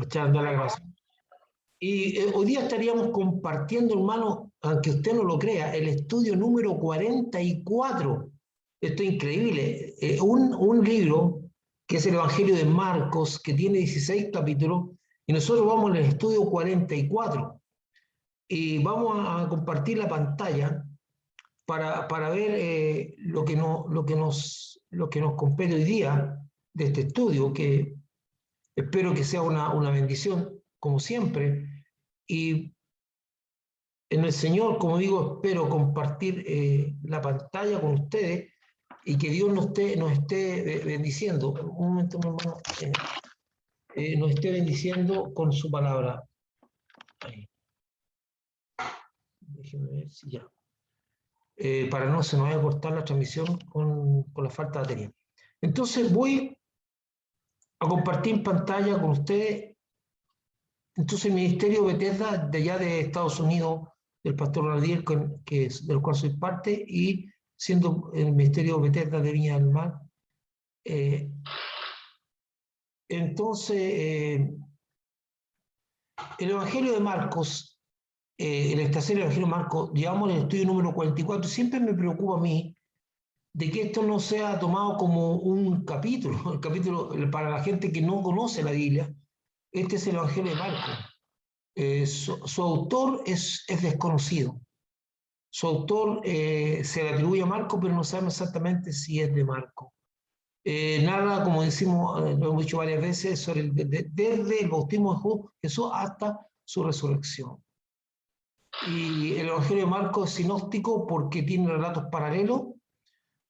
Echando la grabación. Y hoy día estaríamos compartiendo, hermano, aunque usted no lo crea, el estudio número 44. Esto es increíble. Un libro que es el Evangelio de Marcos, que tiene 16 capítulos, y nosotros vamos al estudio 44. Y vamos a compartir la pantalla para ver lo que nos compete hoy día de este estudio, que espero que sea una bendición, como siempre. Y en el Señor, como digo, espero compartir la pantalla con ustedes y que Dios nos esté bendiciendo. Un momento, mi hermano, nos esté bendiciendo con su palabra. Ahí. Déjenme ver si ya. Para no se nos vaya a cortar la transmisión con la falta de batería. Entonces voy a compartir en pantalla con ustedes. Entonces el Ministerio Bethesda de allá de Estados Unidos, del pastor Radiel, del cual soy parte, y siendo el Ministerio Bethesda de Viña del Mar. Entonces, el Evangelio de Marcos, el estación del Evangelio de Marcos, llevamos el estudio número 44. Siempre me preocupa a mí de que esto no sea tomado como un capítulo, el capítulo para la gente que no conoce la Biblia. Este es el Evangelio de Marcos. Su autor es desconocido. Su autor se le atribuye a Marcos, pero no sabemos exactamente si es de Marcos. Nada, como decimos, lo hemos dicho varias veces, sobre desde el bautismo de Jesús hasta su resurrección. Y el Evangelio de Marcos es sinóptico porque tiene relatos paralelos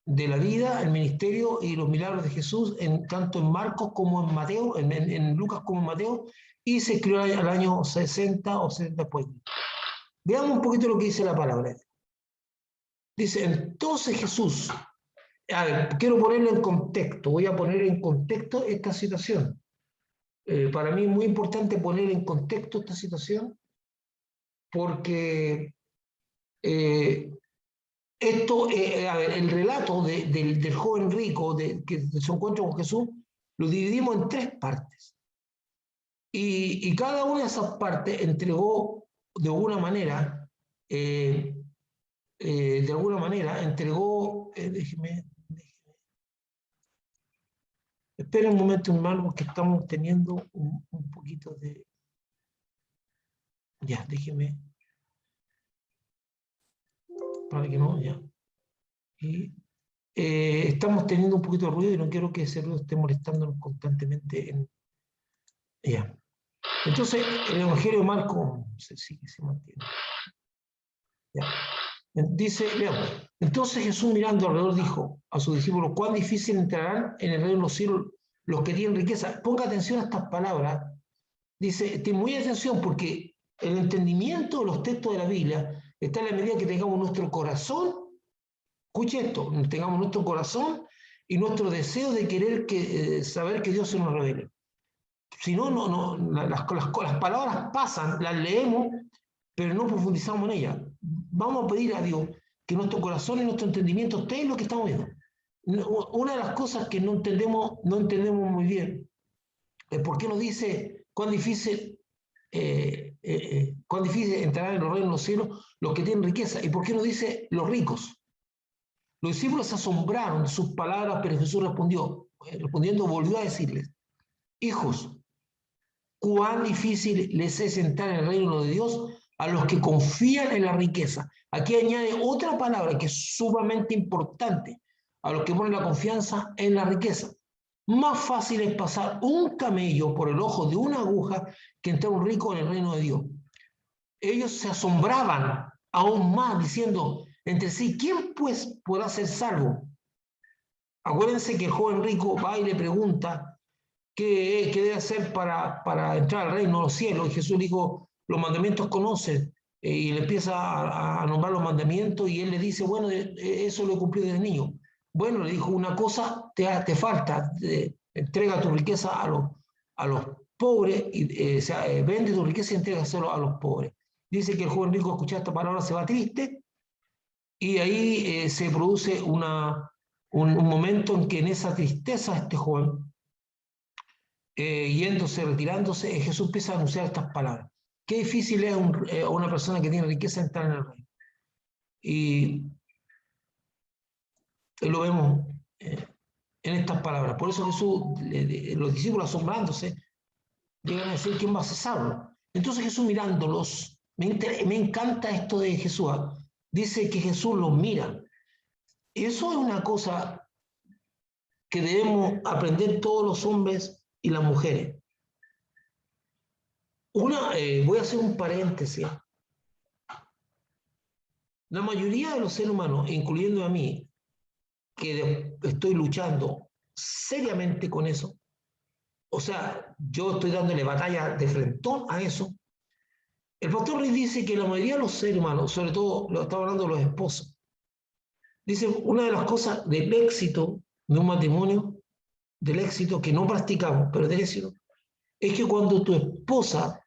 de la vida, el ministerio y los milagros de Jesús, tanto en Marcos como en Mateo, en Lucas como en Mateo, y se escribió al año 60 o 70 después. Veamos un poquito lo que dice la palabra. Dice, entonces Jesús, a ver, quiero ponerlo en contexto, voy a poner en contexto esta situación. Para mí es muy importante poner en contexto esta situación porque a ver, el relato del joven rico que se encuentra con Jesús lo dividimos en 3 partes. Y cada una de esas partes entregó de alguna manera, déjeme. Espera un momento, hermano, porque estamos teniendo un poquito de... Ya, déjeme. Para que no, ya. Y estamos teniendo un poquito de ruido y no quiero que ese ruido esté molestándonos constantemente. Ya. Entonces, el Evangelio de Marcos, no sé si se mantiene. Ya. Dice, veamos, entonces Jesús mirando alrededor dijo a sus discípulos, cuán difícil entrarán en el reino de los cielos los que tienen riqueza. Ponga atención a estas palabras. Dice, ten muy atención porque el entendimiento de los textos de la Biblia está en la medida que tengamos nuestro corazón, escuche esto, tengamos nuestro corazón y nuestro deseo de querer saber que Dios se nos revele. Si no, las palabras pasan, las leemos, pero no profundizamos en ellas. Vamos a pedir a Dios que nuestro corazón y nuestro entendimiento esté en lo que estamos viendo. Una de las cosas que no entendemos muy bien es por qué nos dice cuán difícil entrarán en los reinos de los cielos los que tienen riqueza, y por qué nos dice los ricos. Los discípulos se asombraron de sus palabras, pero Jesús respondiendo volvió a decirles, hijos, cuán difícil les es entrar en el reino de Dios a los que confían en la riqueza. Aquí añade otra palabra que es sumamente importante, a los que ponen la confianza en la riqueza. Más fácil es pasar un camello por el ojo de una aguja que entrar un rico en el reino de Dios. Ellos se asombraban aún más diciendo entre sí, ¿quién pues podrá ser salvo? Acuérdense que el joven rico va y le pregunta qué debe hacer para entrar al reino de los cielos. Y Jesús dijo, los mandamientos conocen. Y le empieza a nombrar los mandamientos y él le dice, bueno, eso lo he cumplido desde niño. Bueno, le dijo, una cosa te falta, entrega tu riqueza a los pobres, vende tu riqueza y entrégaselo a los pobres. Dice que el joven rico, escuchar esta palabra, se va triste y ahí se produce un momento en que en esa tristeza este joven yéndose, retirándose, Jesús empieza a anunciar estas palabras. Qué difícil es a una persona que tiene riqueza entrar en el reino. Y lo vemos en estas palabras. Por eso Jesús, los discípulos asombrándose, llegan a decir, ¿quién va a cesarlo? Entonces Jesús mirándolos, me encanta esto de Jesús, dice que Jesús los mira. Eso es una cosa que debemos aprender todos los hombres y las mujeres. Voy a hacer un paréntesis. La mayoría de los seres humanos, incluyendo a mí, que estoy luchando seriamente con eso, o sea, yo estoy dándole batalla de frentón a eso. El pastor Ruiz dice que la mayoría de los seres humanos, sobre todo lo está hablando de los esposos, dice una de las cosas del éxito de un matrimonio, del éxito que no practicamos, pero del éxito, es que cuando tu esposa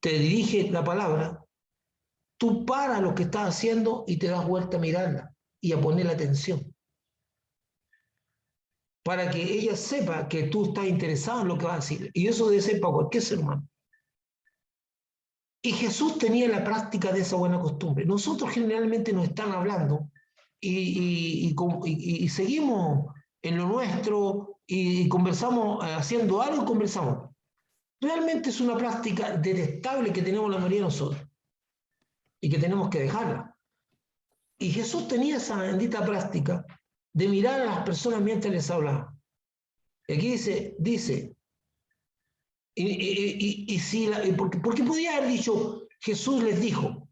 te dirige la palabra, tú paras lo que estás haciendo y te das vuelta a mirarla y a ponerle atención. Para que ella sepa que tú estás interesado en lo que va a decir. Y eso debe ser para cualquier ser humano. Y Jesús tenía la práctica de esa buena costumbre. Nosotros generalmente nos están hablando y seguimos en lo nuestro y conversamos, haciendo algo y conversamos. Realmente es una práctica detestable que tenemos la mayoría de nosotros y que tenemos que dejarla. Y Jesús tenía esa bendita práctica de mirar a las personas mientras les hablaba. Y aquí dice, porque podía haber dicho, Jesús les dijo,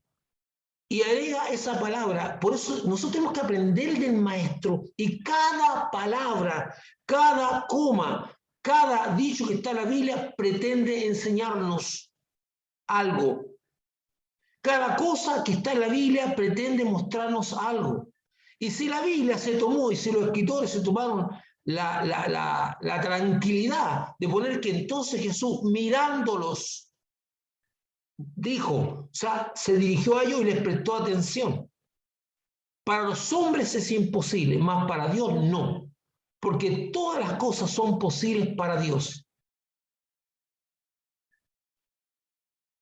y agrega esa palabra. Por eso nosotros tenemos que aprender del maestro, y cada palabra, cada coma, cada dicho que está en la Biblia pretende enseñarnos algo. Cada cosa que está en la Biblia pretende mostrarnos algo. Y si la Biblia se tomó y si los escritores se tomaron la tranquilidad de poner que entonces Jesús, mirándolos, dijo, o sea, se dirigió a ellos y les prestó atención. Para los hombres es imposible, mas para Dios no, porque todas las cosas son posibles para Dios.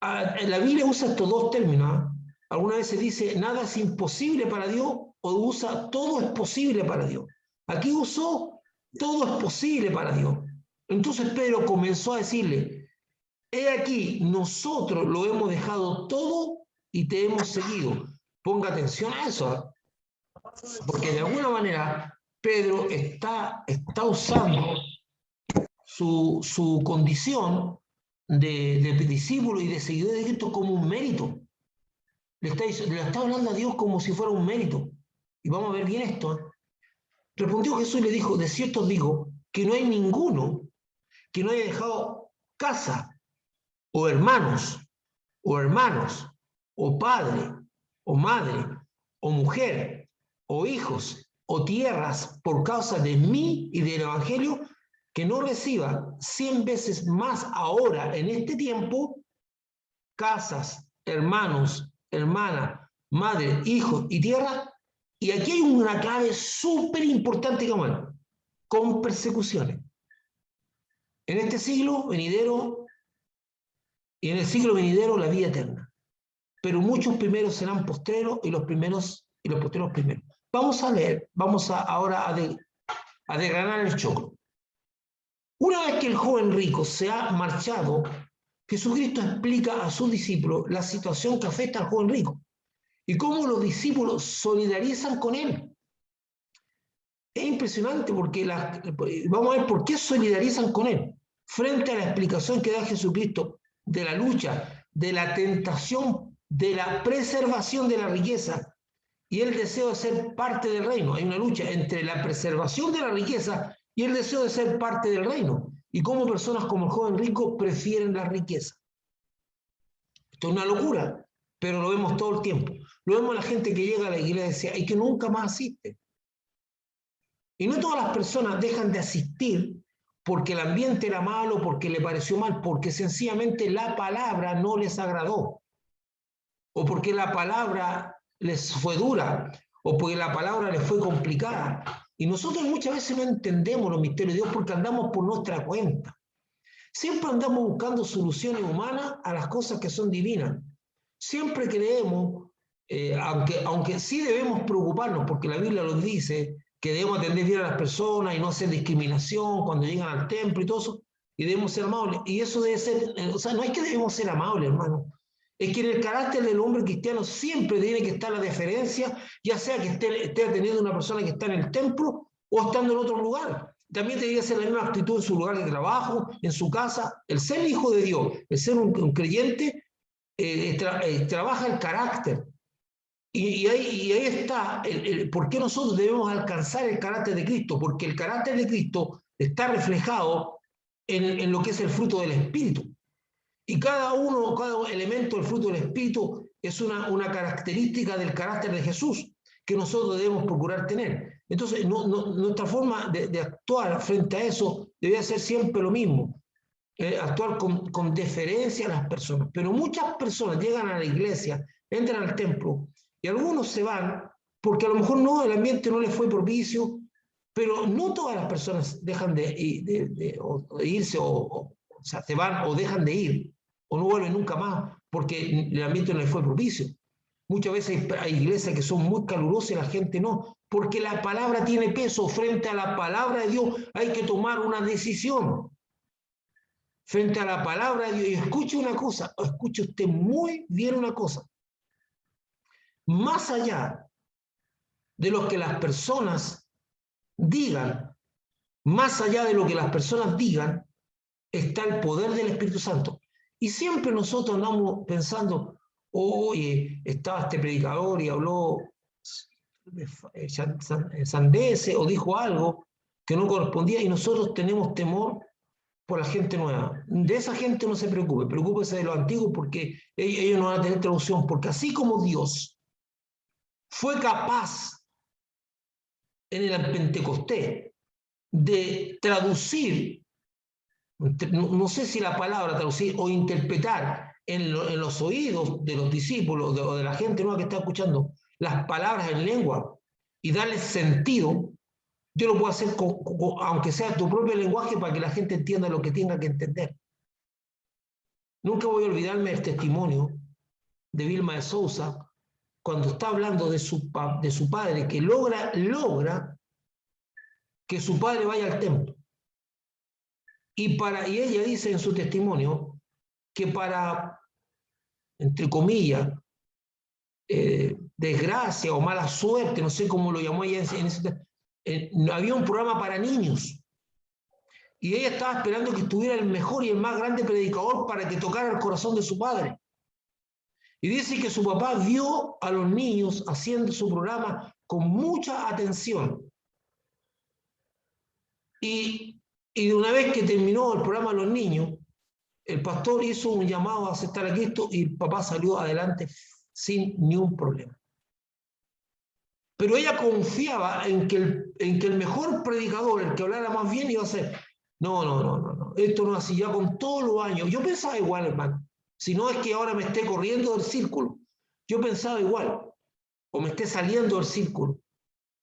La Biblia usa estos dos términos. Algunas veces dice nada es imposible para Dios o usa todo es posible para Dios. Aquí usó todo es posible para Dios. Entonces Pedro comenzó a decirle, he aquí, nosotros lo hemos dejado todo y te hemos seguido. Ponga atención a eso, porque de alguna manera Pedro está usando su condición de discípulo y de seguidor de Cristo como un mérito. Le está hablando a Dios como si fuera un mérito. Y vamos a ver bien esto. Respondió Jesús y le dijo, de cierto os digo, que no hay ninguno que no haya dejado casa, o hermanos, o padre, o madre, o mujer, o hijos, o tierras, por causa de mí y del Evangelio, que no reciba 100 veces más ahora en este tiempo, casas, hermanos, hermanas, madre, hijos y tierra. Y aquí hay una clave súper importante que bueno, con persecuciones. En este siglo venidero y en el siglo venidero la vida eterna. Pero muchos primeros serán postreros y los primeros y los postreros primeros. Vamos a leer, ahora a desgranar el choclo. Una vez que el joven rico se ha marchado, Jesucristo explica a sus discípulos la situación que afecta al joven rico y cómo los discípulos solidarizan con él. Es impresionante porque vamos a ver por qué solidarizan con él frente a la explicación que da Jesucristo de la lucha, de la tentación, de la preservación de la riqueza y el deseo de ser parte del reino. Hay una lucha entre la preservación de la riqueza y el deseo de ser parte del reino. Y cómo personas como el joven rico prefieren la riqueza. Esto es una locura, pero lo vemos todo el tiempo. Lo vemos a la gente que llega a la iglesia y que nunca más asiste. Y no todas las personas dejan de asistir porque el ambiente era malo, porque le pareció mal, porque sencillamente la palabra no les agradó. O porque la palabra les fue dura, o porque la palabra les fue complicada. Y nosotros muchas veces no entendemos los misterios de Dios porque andamos por nuestra cuenta. Siempre andamos buscando soluciones humanas a las cosas que son divinas. Siempre creemos, aunque sí debemos preocuparnos, porque la Biblia nos dice que debemos atender bien a las personas y no hacer discriminación cuando llegan al templo y todo eso, y debemos ser amables. Y eso debe ser, o sea, no es que debemos ser amables, hermano. Es que en el carácter del hombre cristiano siempre tiene que estar la deferencia, ya sea que esté atendiendo a una persona que está en el templo o estando en otro lugar. También debería ser la misma actitud en su lugar de trabajo, en su casa. El ser hijo de Dios, el ser un creyente, trabaja el carácter. Y ahí está por qué nosotros debemos alcanzar el carácter de Cristo, porque el carácter de Cristo está reflejado en lo que es el fruto del Espíritu. Y cada elemento del fruto del Espíritu es una característica del carácter de Jesús que nosotros debemos procurar tener. Entonces, nuestra forma de actuar frente a eso debe ser siempre lo mismo, actuar con deferencia a las personas. Pero muchas personas llegan a la iglesia, entran al templo, y algunos se van porque a lo mejor el ambiente no les fue propicio, pero no todas las personas dejan de irse o sea, se van o dejan de ir o no vuelven nunca más porque el ambiente no les fue propicio. Muchas veces hay iglesias que son muy calurosas y la gente no, porque la palabra tiene peso. Frente a la palabra de Dios hay que tomar una decisión. Frente a la palabra de Dios, y escuche una cosa, escuche usted muy bien una cosa. Más allá de lo que las personas digan, más allá de lo que las personas digan, está el poder del Espíritu Santo. Y siempre nosotros andamos pensando, oye, estaba este predicador y habló sandeces o dijo algo que no correspondía, y nosotros tenemos temor por la gente nueva. De esa gente no se preocupe, preocúpese de los antiguos, porque ellos no van a tener traducción, porque así como Dios fue capaz en el Pentecostés de traducir, no sé si la palabra traducir o interpretar en los oídos de los discípulos o de la gente nueva que está escuchando las palabras en lengua y darles sentido, yo lo puedo hacer aunque sea tu propio lenguaje para que la gente entienda lo que tenga que entender. Nunca voy a olvidarme del testimonio de Vilma de Sousa cuando está hablando de su padre, que logra que su padre vaya al templo. Y ella dice en su testimonio que para, entre comillas, desgracia o mala suerte, no sé cómo lo llamó ella había un programa para niños. Y ella estaba esperando que estuviera el mejor y el más grande predicador para que tocara el corazón de su padre. Y dice que su papá vio a los niños haciendo su programa con mucha atención. Y de una vez que terminó el programa de los niños, el pastor hizo un llamado a aceptar a Cristo y el papá salió adelante sin ni un problema. Pero ella confiaba en que el mejor predicador, el que hablara más bien, iba a ser. No, esto no es así, ya con todos los años. Yo pensaba igual, hermano. Si no es que ahora me esté corriendo del círculo. Yo pensaba igual. O me esté saliendo del círculo.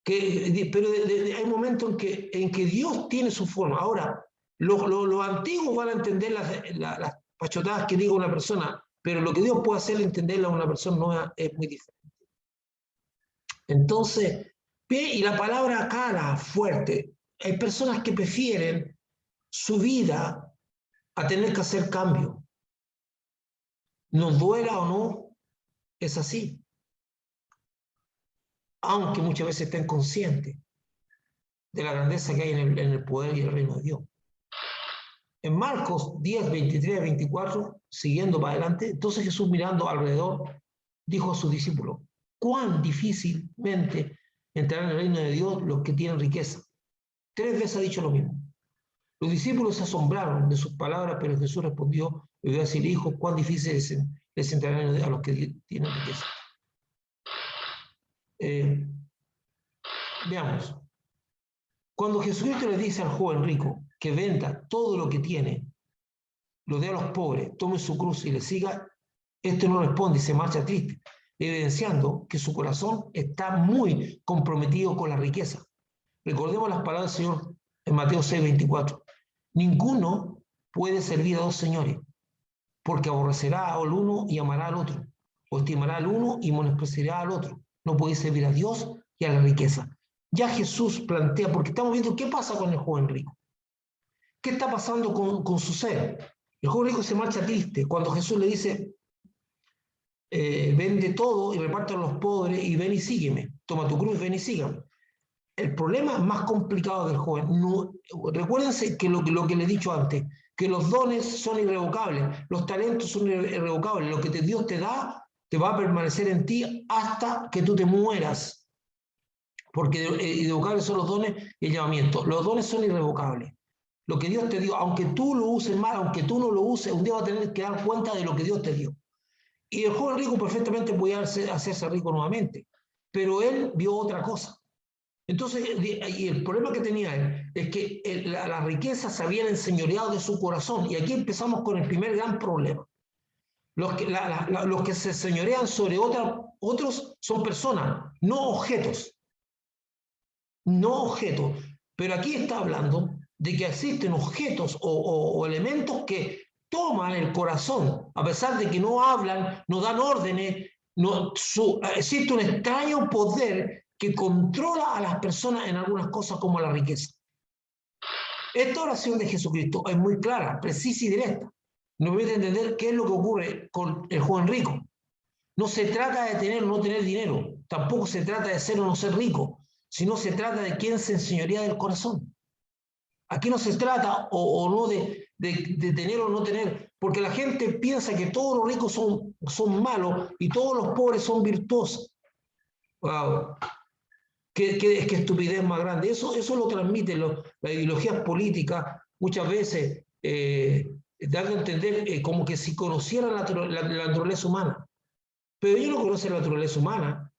Pero hay momentos en que Dios tiene su forma. Ahora, los antiguos van a entender las pachotadas que diga una persona, pero lo que Dios puede hacer entenderla a una persona nueva es muy diferente. Entonces, y la palabra cara, fuerte. Hay personas que prefieren su vida a tener que hacer cambio. Nos duela o no, es así. Aunque muchas veces estén conscientes de la grandeza que hay en el poder y el reino de Dios. En Marcos 10, 23 a 24, siguiendo para adelante, entonces Jesús mirando alrededor, dijo a sus discípulos, cuán difícilmente entrarán en el reino de Dios los que tienen riqueza. 3 veces ha dicho lo mismo. Los discípulos se asombraron de sus palabras, pero Jesús respondió, le voy a decir, hijo, cuán difícil es entrar en el reino de Dios a los que tienen riqueza. Veamos. Cuando Jesucristo le dice al joven rico que venda todo lo que tiene, lo dé a los pobres, tome su cruz y le siga, este no responde y se marcha triste, evidenciando que su corazón está muy comprometido con la riqueza. Recordemos las palabras del Señor en Mateo 6, 24. Ninguno puede servir a dos señores, porque aborrecerá al uno y amará al otro, o estimará al uno y menospreciará al otro. No puede servir a Dios y a la riqueza. Ya Jesús plantea, porque estamos viendo qué pasa con el joven rico. ¿Qué está pasando con su ser? El joven rico se marcha triste cuando Jesús le dice, vende todo y repártelo a los pobres y ven y sígueme. Toma tu cruz, ven y sígueme. El problema más complicado del joven, no, recuérdense que lo que le he dicho antes, que los dones son irrevocables, los talentos son irrevocables, lo que Dios te da te va a permanecer en ti hasta que tú te mueras, porque irrevocables son los dones y el llamamiento. Los dones son irrevocables. Lo que Dios te dio, aunque tú lo uses mal, aunque tú no lo uses, un día vas a tener que dar cuenta de lo que Dios te dio. Y el joven rico perfectamente podía hacerse rico nuevamente, pero él vio otra cosa. Entonces, y el problema que tenía él es que la riqueza se había enseñoreado de su corazón. Y aquí empezamos con el primer gran problema. Los que se señorean sobre otros son personas, no objetos. No objetos. Pero aquí está hablando de que existen objetos o elementos que toman el corazón, a pesar de que no hablan, no dan órdenes, existe un extraño poder que controla a las personas en algunas cosas como la riqueza. Esta oración de Jesucristo es muy clara, precisa y directa. Nos permite entender qué es lo que ocurre con el joven rico. No se trata de tener o no tener dinero, tampoco se trata de ser o no ser rico, sino se trata de quién se enseñorea del corazón. Aquí no se trata o no de tener o no tener, porque la gente piensa que todos los ricos son malos y todos los pobres son virtuosos. Wow. ¿Qué estupidez más grande? Eso lo transmiten las ideologías políticas muchas veces, dando a entender como que si conocieran la naturaleza humana. Pero ellos no conocen la naturaleza humana,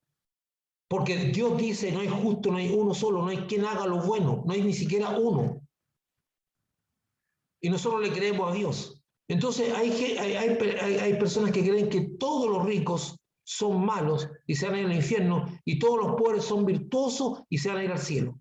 porque Dios dice, no hay justo, no hay uno solo, no hay quien haga lo bueno, no hay ni siquiera uno. Y nosotros le creemos a Dios. Entonces hay personas que creen que todos los ricos son malos y se van a ir al infierno, y todos los pobres son virtuosos y se van a ir al cielo.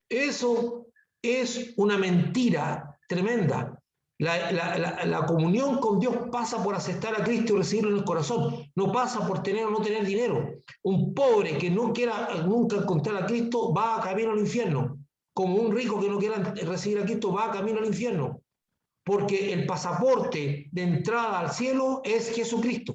Eso es una mentira tremenda. La comunión con Dios pasa por aceptar a Cristo y recibirlo en el corazón. No pasa por tener o no tener dinero. Un pobre que no quiera nunca encontrar a Cristo va a camino al infierno. Como un rico que no quiera recibir a Cristo va a camino al infierno. Porque el pasaporte de entrada al cielo es Jesucristo.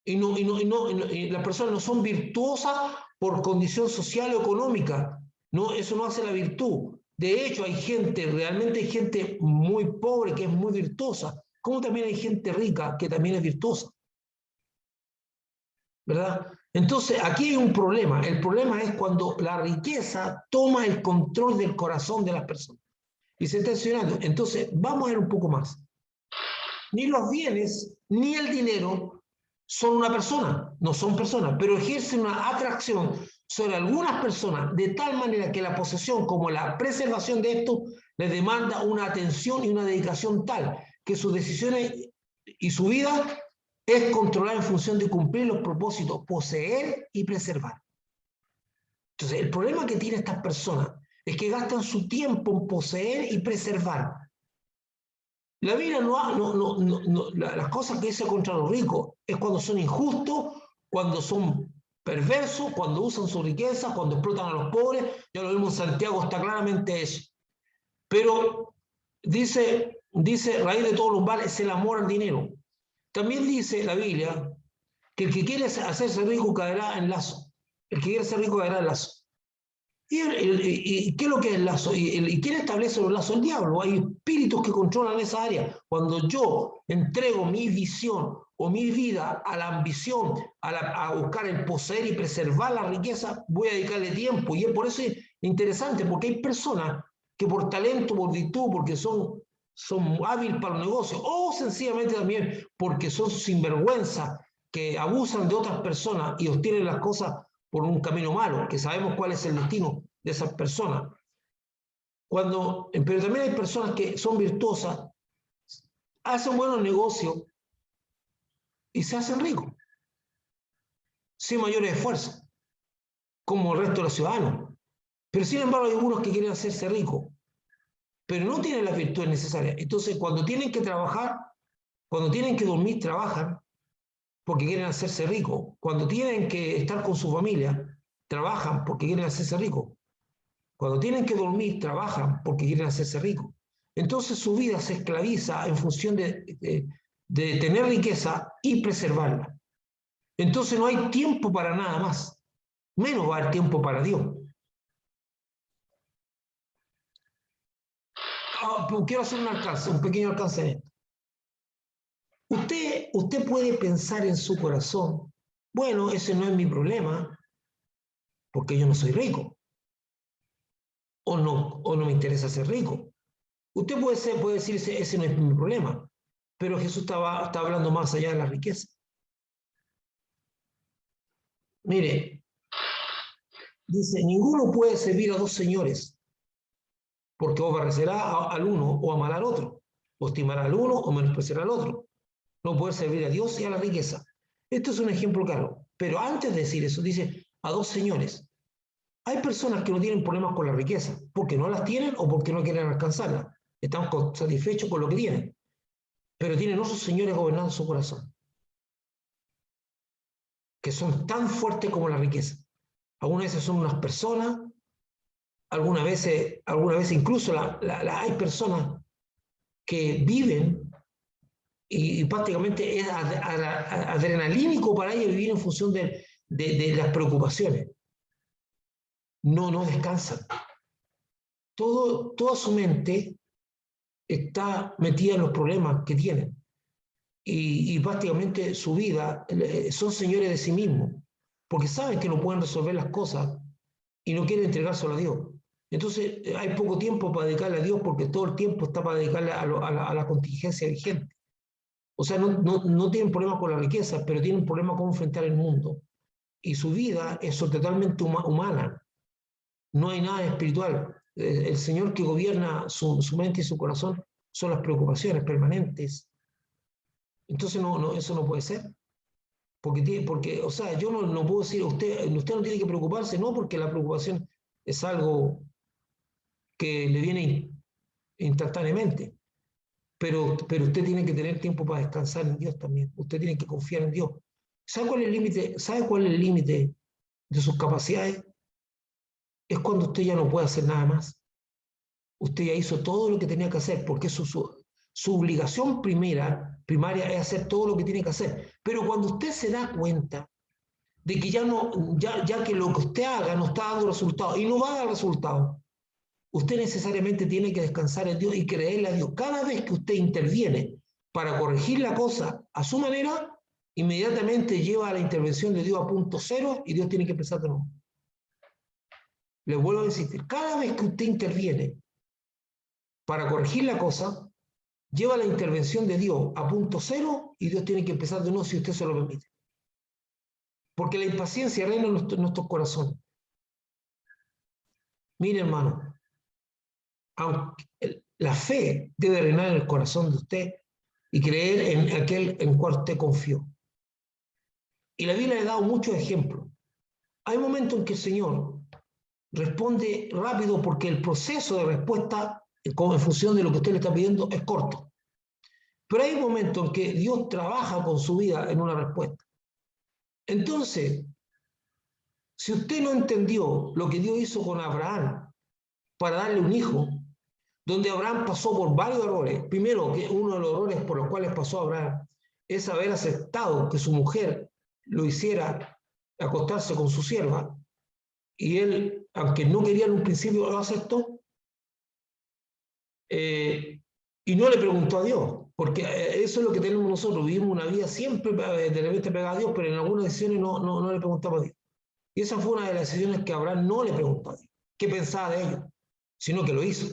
Y las personas no son virtuosas por condición social o económica. No, eso no hace la virtud. De hecho, realmente hay gente muy pobre que es muy virtuosa, como también hay gente rica que también es virtuosa. ¿Verdad? Entonces, aquí hay un problema. El problema es cuando la riqueza toma el control del corazón de las personas y se está accionando. Entonces, vamos a ver un poco más. Ni los bienes ni el dinero son una persona, no son personas, pero ejercen una atracción sobre algunas personas de tal manera que la posesión como la preservación de esto les demanda una atención y una dedicación tal que sus decisiones y su vida es controlada en función de cumplir los propósitos, poseer y preservar. Entonces, el problema que tienen estas personas es que gastan su tiempo en poseer y preservar. La Biblia las cosas que dice contra los ricos es cuando son injustos, cuando son perversos, cuando usan su riqueza, cuando explotan a los pobres. Ya lo vimos en Santiago, está claramente eso. Pero dice raíz de todos los males es el amor al dinero. También dice la Biblia que el que quiere hacerse rico caerá en lazo. El que quiere ser rico caerá en lazo. ¿Y qué es lo que es el lazo? ¿Y quién establece los lazos? El diablo. Hay espíritus que controlan esa área. Cuando yo entrego mi visión o mi vida a la ambición, a buscar el poseer y preservar la riqueza, voy a dedicarle tiempo. Y es por eso interesante, porque hay personas que por talento, por virtud, porque son hábiles para los negocios, o sencillamente también porque son sinvergüenza, que abusan de otras personas y obtienen las cosas por un camino malo, que sabemos cuál es el destino de esas personas. Pero también hay personas que son virtuosas, hacen buenos negocios y se hacen ricos, sin mayores esfuerzos, como el resto de los ciudadanos. Pero sin embargo hay algunos que quieren hacerse ricos pero no tienen las virtudes necesarias. Entonces, cuando tienen que trabajar, cuando tienen que dormir, trabajan porque quieren hacerse ricos. Cuando tienen que estar con su familia, trabajan porque quieren hacerse ricos. Cuando tienen que dormir, trabajan porque quieren hacerse ricos. Entonces su vida se esclaviza en función de tener riqueza y preservarla. Entonces no hay tiempo para nada más. Menos va a haber tiempo para Dios. Quiero hacer un pequeño alcance en esto. Usted puede pensar en su corazón, bueno, ese no es mi problema, porque yo no soy rico. O no me interesa ser rico. Usted puede decir, ese no es mi problema, pero Jesús está hablando más allá de la riqueza. Mire, dice, ninguno puede servir a dos señores, porque o aborrecerá al uno o amará al otro, o estimará al uno o menospreciará al otro. No puede servir a Dios y a la riqueza. Esto es un ejemplo claro, pero antes de decir eso, dice a dos señores. Hay personas que no tienen problemas con la riqueza, porque no las tienen o porque no quieren alcanzarla. Están satisfechos con lo que tienen, pero tienen otros señores gobernando su corazón, que son tan fuertes como la riqueza. Algunas veces son unas personas, algunas veces incluso hay personas que viven y prácticamente es adrenalínico para ellos vivir en función de las preocupaciones. No descansan. Toda su mente está metida en los problemas que tienen. Y prácticamente su vida son señores de sí mismos, porque saben que no pueden resolver las cosas y no quieren entregárselo a Dios. Entonces hay poco tiempo para dedicarle a Dios porque todo el tiempo está para dedicarle a la contingencia vigente. O sea, no tienen problema con la riqueza, pero tienen problema con enfrentar el mundo. Y su vida es totalmente humana. No hay nada espiritual. El Señor que gobierna su mente y su corazón son las preocupaciones permanentes. Entonces eso no puede ser. Porque o sea, yo no puedo decir, usted no tiene que preocuparse, no, porque la preocupación es algo que le viene instantáneamente. Pero usted tiene que tener tiempo para descansar en Dios también. Usted tiene que confiar en Dios. ¿Sabe cuál es el límite? ¿Sabe cuál es el límite de sus capacidades? Es cuando usted ya no puede hacer nada más. Usted ya hizo todo lo que tenía que hacer, porque su obligación primaria es hacer todo lo que tiene que hacer. Pero cuando usted se da cuenta de que ya que lo que usted haga no está dando resultados y no va a dar resultados, usted necesariamente tiene que descansar en Dios y creerle a Dios. Cada vez que usted interviene para corregir la cosa a su manera, inmediatamente lleva a la intervención de Dios a punto cero y Dios tiene que empezar de nuevo. Le vuelvo a insistir, cada vez que usted interviene para corregir la cosa, lleva la intervención de Dios a punto cero y Dios tiene que empezar de nuevo si usted se lo permite. Porque la impaciencia reina en nuestros corazones. Mire, hermano, aunque la fe debe reinar en el corazón de usted y creer en aquel en cual usted confió. Y la Biblia le ha dado muchos ejemplos. Hay momentos en que el Señor responde rápido porque el proceso de respuesta en función de lo que usted le está pidiendo es corto. Pero hay momentos en que Dios trabaja con su vida en una respuesta. Entonces, si usted no entendió lo que Dios hizo con Abraham para darle un hijo, donde Abraham pasó por varios errores. Primero, que uno de los errores por los cuales pasó Abraham es haber aceptado que su mujer lo hiciera acostarse con su sierva, y él, aunque no quería en un principio, lo aceptó, y no le preguntó a Dios, porque eso es lo que tenemos nosotros, vivimos una vida siempre de repente pegada a Dios, pero en algunas decisiones no le preguntamos a Dios. Y esa fue una de las decisiones que Abraham no le preguntó a Dios, qué pensaba de ello, sino que lo hizo.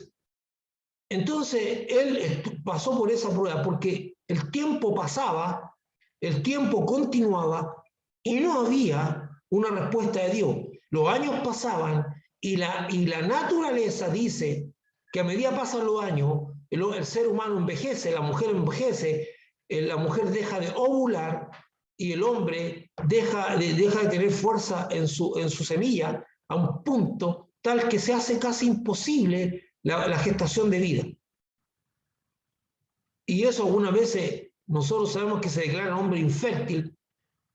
Entonces, él pasó por esa prueba porque el tiempo pasaba, el tiempo continuaba y no había una respuesta de Dios. Los años pasaban y la naturaleza dice que a medida pasan los años, el ser humano envejece, la mujer envejece, la mujer deja de ovular y el hombre deja de tener fuerza en su semilla a un punto tal que se hace casi imposible la gestación de vida. Y eso algunas veces nosotros sabemos que se declara hombre infértil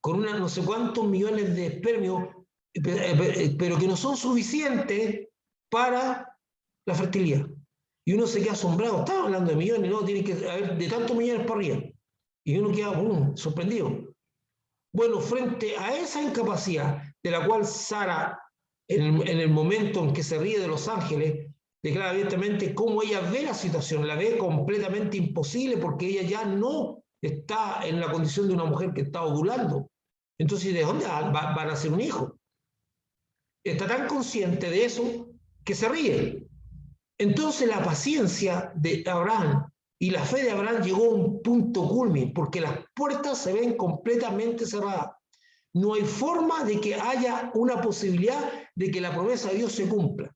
con no sé cuántos millones de espermios, pero que no son suficientes para la fertilidad. Y uno se queda asombrado, estaba hablando de millones, no, tiene que haber de tantos millones para arriba. Y uno queda sorprendido. Bueno, frente a esa incapacidad de la cual Sara, en el momento en que se ríe de los ángeles, declara abiertamente cómo ella ve la situación, la ve completamente imposible porque ella ya no está en la condición de una mujer que está ovulando. Entonces, ¿de dónde va a nacer un hijo? Está tan consciente de eso que se ríe. Entonces la paciencia de Abraham y la fe de Abraham llegó a un punto culmine porque las puertas se ven completamente cerradas. No hay forma de que haya una posibilidad de que la promesa de Dios se cumpla.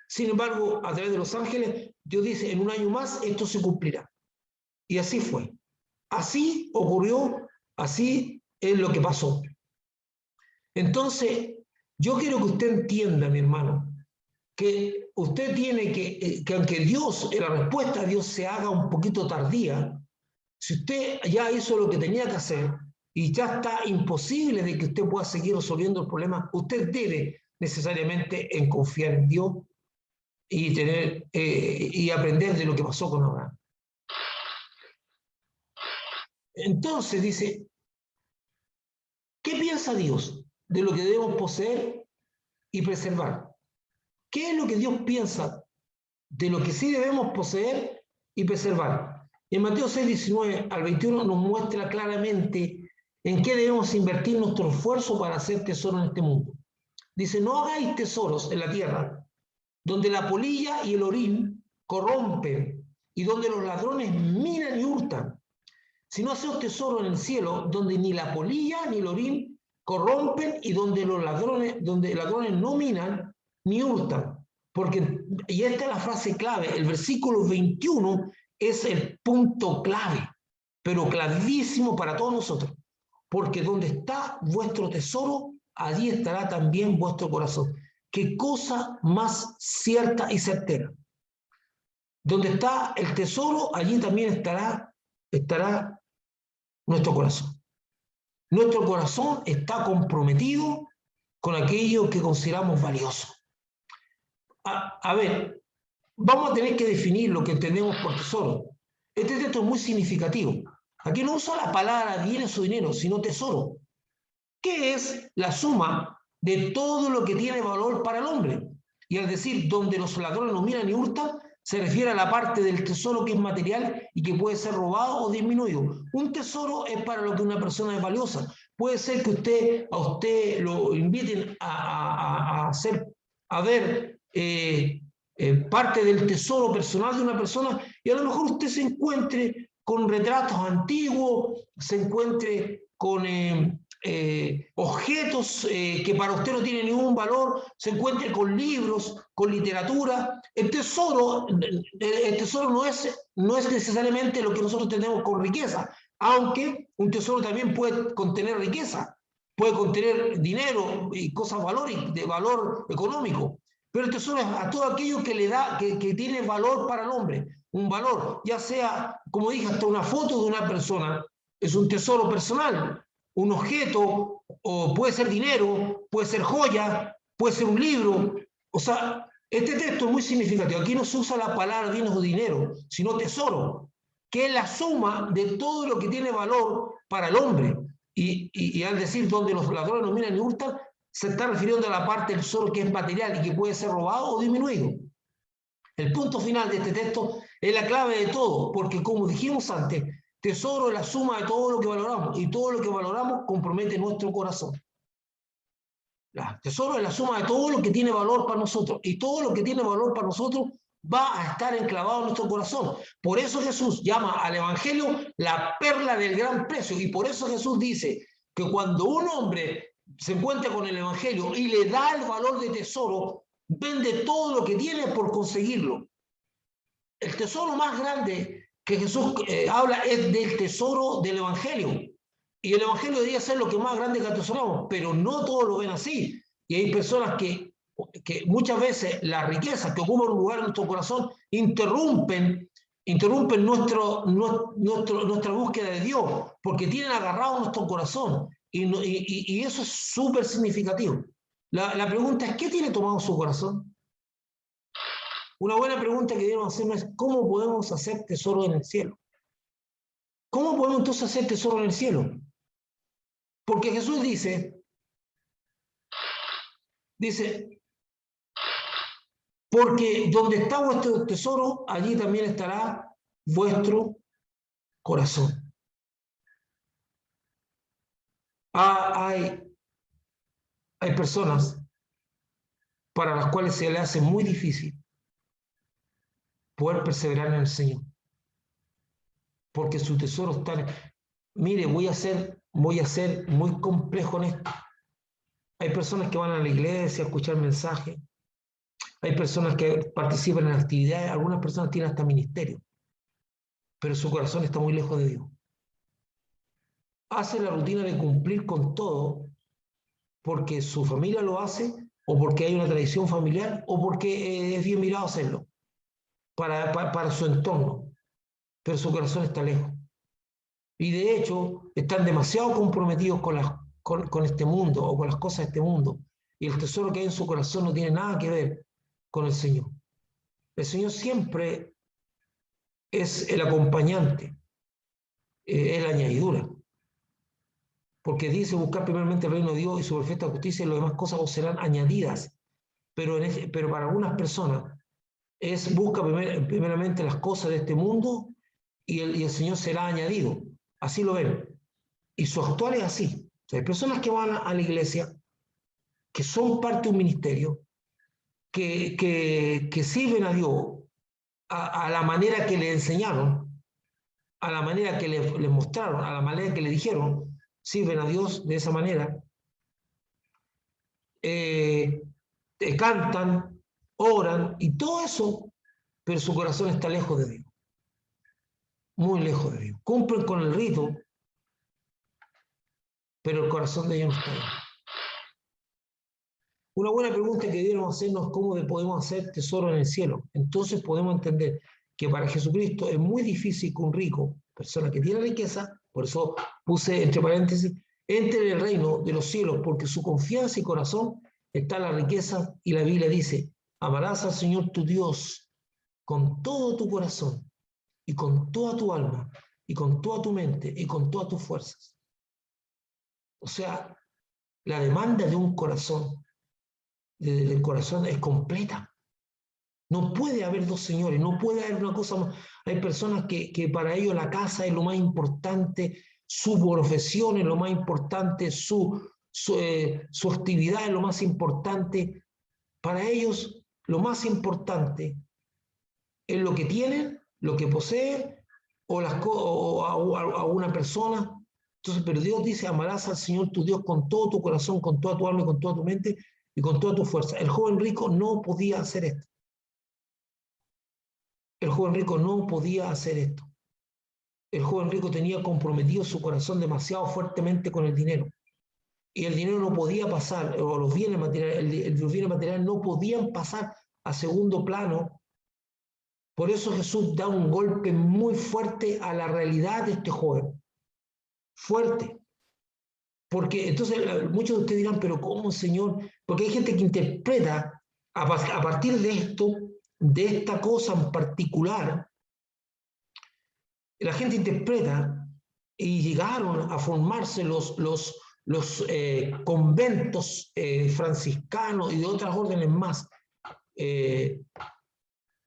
Sin embargo, a través de los ángeles, Dios dice, en un año más esto se cumplirá. Y así fue. Así ocurrió, así es lo que pasó. Entonces, yo quiero que usted entienda, mi hermano, que usted tiene que aunque Dios, la respuesta a Dios se haga un poquito tardía, si usted ya hizo lo que tenía que hacer y ya está imposible de que usted pueda seguir resolviendo el problema, usted debe necesariamente en confiar en Dios y y aprender de lo que pasó con Abraham. Entonces dice, ¿qué piensa Dios de lo que debemos poseer y preservar? ¿Qué es lo que Dios piensa de lo que sí debemos poseer y preservar? En Mateo 6, 19 al 21 nos muestra claramente en qué debemos invertir nuestro esfuerzo para hacer tesoro en este mundo. Dice, no hagáis tesoros en la tierra, donde la polilla y el orín corrompen y donde los ladrones minan y hurtan, sino haced tesoro en el cielo, donde ni la polilla ni el orín corrompen y donde ladrones no minan ni hurtan. Porque, y esta es la frase clave, el versículo 21 es el punto clave, pero clavísimo para todos nosotros. Porque donde está vuestro tesoro, allí estará también vuestro corazón. Qué cosa más cierta y certera. Donde está el tesoro, allí también estará nuestro corazón. Nuestro corazón está comprometido con aquello que consideramos valioso. A ver, vamos a tener que definir lo que entendemos por tesoro. Este texto es muy significativo. Aquí no usa la palabra bienes o dinero, sino tesoro. ¿Qué es la suma de todo lo que tiene valor para el hombre? Y al decir donde los ladrones no miran ni hurtan, se refiere a la parte del tesoro que es material y que puede ser robado o disminuido. Un tesoro es para lo que una persona es valiosa. Puede ser que a usted lo inviten a ver parte del tesoro personal de una persona y a lo mejor usted se encuentre con retratos antiguos, se encuentre con objetos que para usted no tienen ningún valor, se encuentre con libros, con literatura. El tesoro no es necesariamente lo que nosotros tenemos con riqueza, aunque un tesoro también puede contener riqueza, puede contener dinero y cosas de valor económico. Pero el tesoro es a todo aquello que le da, que tiene valor para el hombre, un valor, ya sea, como dije, hasta una foto de una persona, es un tesoro personal, un objeto, o puede ser dinero, puede ser joya, puede ser un libro. O sea, este texto es muy significativo. Aquí no se usa la palabra bienes o dinero, sino tesoro, que es la suma de todo lo que tiene valor para el hombre. Y al decir donde los ladrones no miran ni hurtan, se está refiriendo a la parte del tesoro que es material y que puede ser robado o disminuido. El punto final de este texto es la clave de todo, porque como dijimos antes, tesoro es la suma de todo lo que valoramos y todo lo que valoramos compromete nuestro corazón. Tesoro es la suma de todo lo que tiene valor para nosotros y todo lo que tiene valor para nosotros va a estar enclavado en nuestro corazón. Por eso Jesús llama al Evangelio la perla del gran precio y por eso Jesús dice que cuando un hombre se encuentra con el Evangelio y le da el valor de tesoro, vende todo lo que tiene por conseguirlo. El tesoro más grande que Jesús habla es del tesoro del Evangelio. Y el Evangelio debería ser lo que más grande que atesoramos, pero no todos lo ven así. Y hay personas que que muchas veces las riquezas que ocupan un lugar en nuestro corazón interrumpen nuestra búsqueda de Dios, porque tienen agarrado nuestro corazón, y eso es súper significativo. La pregunta es, ¿qué tiene tomado su corazón? Una buena pregunta que debemos hacernos es, ¿cómo podemos hacer tesoro en el cielo? ¿Cómo podemos entonces hacer tesoro en el cielo? Porque Jesús dice, porque donde está vuestro tesoro, allí también estará vuestro corazón. Hay personas para las cuales se le hace muy difícil poder perseverar en el Señor, porque su tesoro está... Mire, voy a ser muy complejo en esto. Hay personas que van a la iglesia a escuchar mensajes, hay personas que participan en actividades, algunas personas tienen hasta ministerio, pero su corazón está muy lejos de Dios. Hace la rutina de cumplir con todo porque su familia lo hace, o porque hay una tradición familiar, o porque es bien mirado hacerlo para su entorno, pero su corazón está lejos. Y de hecho, están demasiado comprometidos con este mundo o con las cosas de este mundo, y el tesoro que hay en su corazón no tiene nada que ver con el Señor. El Señor siempre es el acompañante, es la añadidura. Porque dice buscar primeramente el reino de Dios y su perfecta justicia, y las demás cosas os serán añadidas. Pero para algunas personas busca primeramente las cosas de este mundo, y el Señor será añadido. Así lo ven. Y su actual es así. O sea, hay personas que van a la iglesia, que son parte de un ministerio, que sirven a Dios a la manera que le enseñaron, a la manera que le mostraron, a la manera que le dijeron, sirven a Dios de esa manera. Cantan, oran y todo eso, pero su corazón está lejos de Dios, muy lejos de Dios. Cumplen con el rito, pero el corazón de ellos no está ahí. Una buena pregunta que debemos hacernos es cómo podemos hacer tesoro en el cielo. Entonces podemos entender que para Jesucristo es muy difícil que un rico, persona que tiene riqueza, por eso puse entre paréntesis, entre en el reino de los cielos, porque su confianza y corazón está en la riqueza, y la Biblia dice, amarás al Señor tu Dios con todo tu corazón, y con toda tu alma, y con toda tu mente, y con todas tus fuerzas. O sea, la demanda de un corazón, del corazón, es completa. No puede haber dos señores, no puede haber una cosa más. Hay personas que para ellos la casa es lo más importante, su profesión es lo más importante, su actividad es lo más importante. Para ellos lo más importante es lo que tienen, lo que poseen, o a una persona. Entonces, pero Dios dice, amarás al Señor tu Dios con todo tu corazón, con toda tu alma y con toda tu mente y con toda tu fuerza. El joven rico no podía hacer esto. El joven rico no podía hacer esto. El joven rico tenía comprometido su corazón demasiado fuertemente con el dinero. Y el dinero no podía pasar, o los bienes materiales, los bienes materiales no podían pasar a segundo plano. Por eso Jesús da un golpe muy fuerte a la realidad de este joven. Fuerte. Porque entonces muchos de ustedes dirán, pero ¿cómo, Señor? Porque hay gente que interpreta a partir de esto, de esta cosa en particular, la gente interpreta, y llegaron a formarse los conventos franciscanos y de otras órdenes más,